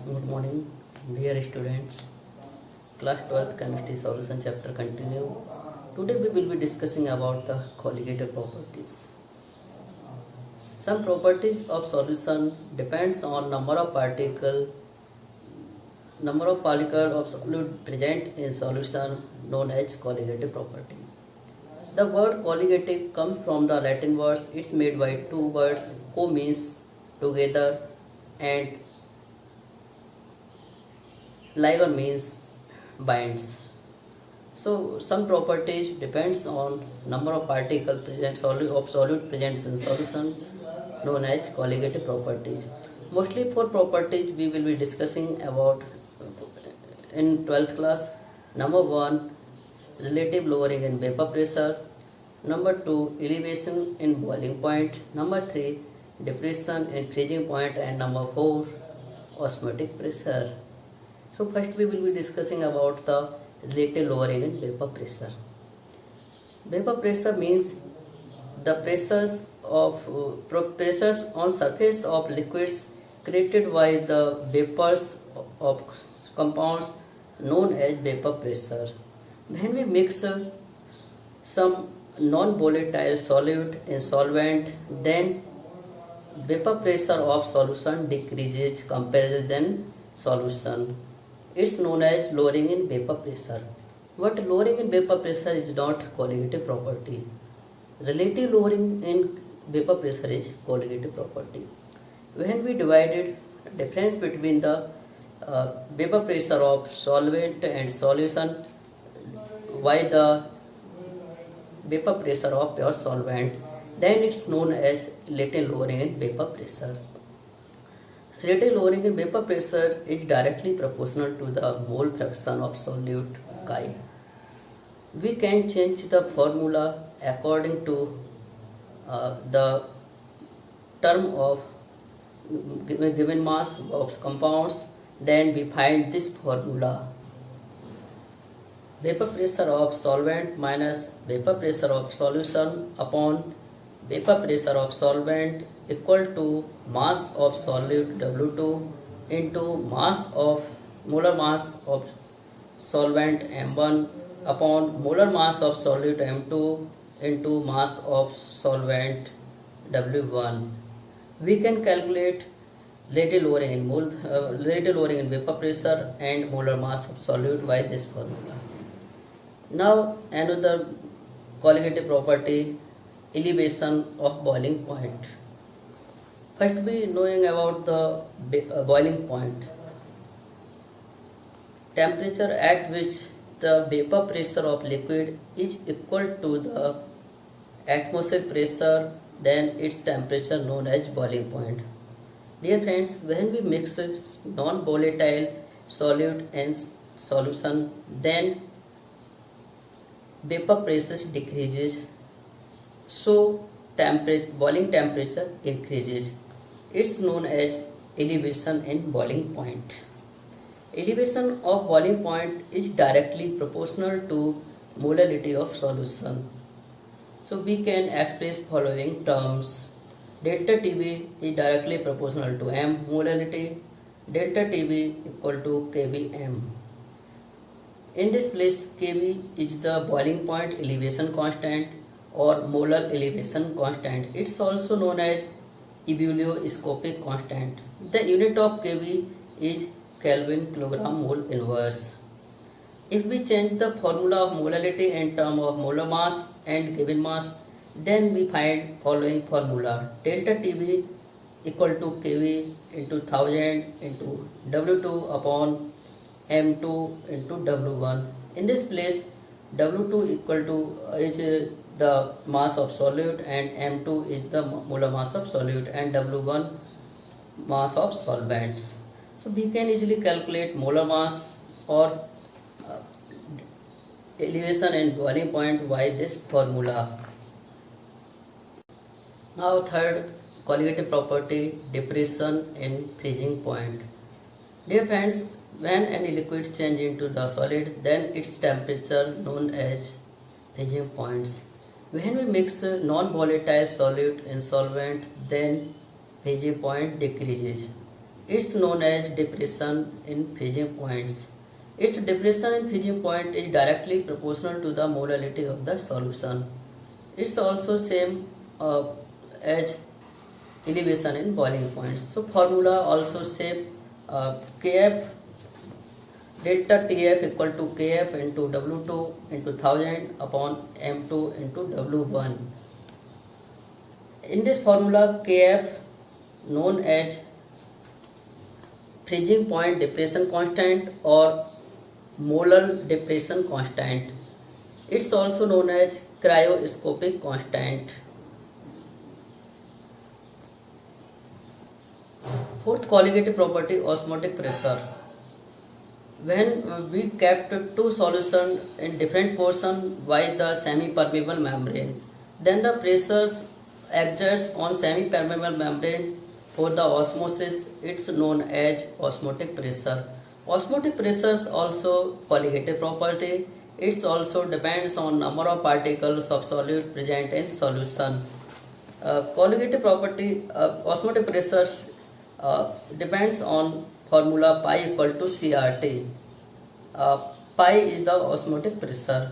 Good morning, dear students. Class 12th Chemistry Solution Chapter continue. Today we will be discussing about the colligative properties. Some properties of solution depends on number of particles of solute present in solution known as colligative property. The word colligative comes from the Latin words. It's made by two words, co means together and ligon means binds. So some properties depends on number of particles present of solute present in solution known as colligative properties. Mostly four properties we will be discussing about in 12th class. Number 1, relative lowering in vapor pressure. Number 2, elevation in boiling point. Number 3, depression in freezing point. And number 4, osmotic pressure. So first we will be discussing about the relative lowering in vapor pressure. Vapor pressure means the pressures on surface of liquids created by the vapors of compounds known as vapor pressure. When we mix some non-volatile solute in solvent, then vapor pressure of solution decreases comparison solution. It's known as lowering in vapor pressure. But lowering in vapor pressure is not colligative property. Relative lowering in vapor pressure is colligative property. When we divided difference between the vapor pressure of solvent and solution by the vapor pressure of pure solvent, then it's known as relative lowering in vapor pressure. Relative lowering in vapor pressure is directly proportional to the mole fraction of solute Chi. We can change the formula according to the term of given mass of compounds. Then we find this formula: vapor pressure of solvent minus vapor pressure of solution upon vapor pressure of solvent equal to mass of solute W2 into molar mass of solvent M1 upon molar mass of solute M2 into mass of solvent W1. We can calculate relative lowering in vapor pressure and molar mass of solute by this formula. Now another colligative property, elevation of boiling point. First we knowing about the boiling point. Temperature at which the vapor pressure of liquid is equal to the atmospheric pressure, then its temperature known as boiling point. Dear friends, when we mix non-volatile solute and solution, then vapor pressure decreases, so boiling temperature increases. It's known as elevation in boiling point. Elevation of boiling point is directly proportional to molality of solution. So we can express following terms. Delta Tb is directly proportional to m molality. Delta Tb equal to kbm. In this place, kb is the boiling point elevation constant or molar elevation constant. It's also known as ebullioscopic constant. The unit of kb is Kelvin kilogram mole inverse. If we change the formula of molality in terms of molar mass and given mass, then we find following formula: delta Tb equal to kb into 1000 into W2 upon M2 into W1. In this place, W2 equal to is the mass of solute and M2 is the molar mass of solute and W1 mass of solvents. So we can easily calculate molar mass or elevation and boiling point by this formula. Now third colligative property, depression in freezing point. Dear friends, when any liquid change into the solid, then its temperature known as freezing points. When we mix non-volatile solute in solvent, then freezing point decreases. It's known as depression in freezing points. Its depression in freezing point is directly proportional to the molality of the solution. It's also same as elevation in boiling points. So formula also same, Kf delta Tf equal to Kf into W2 into 1000 upon M2 into W1. In this formula, Kf known as freezing point depression constant or molar depression constant. It's also known as cryoscopic constant. Fourth colligative property, osmotic pressure. When we kept two solutions in different portion by the semi-permeable membrane, then the pressures exerts on semi-permeable membrane for the osmosis, it's known as osmotic pressure. Osmotic pressures also colligative property. It also depends on number of particles of solute present in solution. Colligative property, osmotic pressure depends on formula pi equal to CRT. Pi is the osmotic pressure.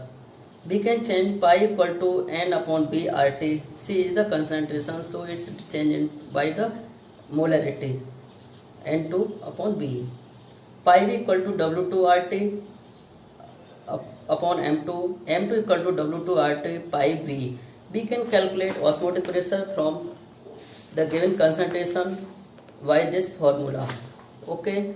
We can change pi equal to N upon B RT. C is the concentration, so it's changed by the molarity. N2 upon B. Pi V equal to W2 RT upon M2. M2 equal to W2 RT pi V. We can calculate osmotic pressure from the given concentration by this formula. Okay.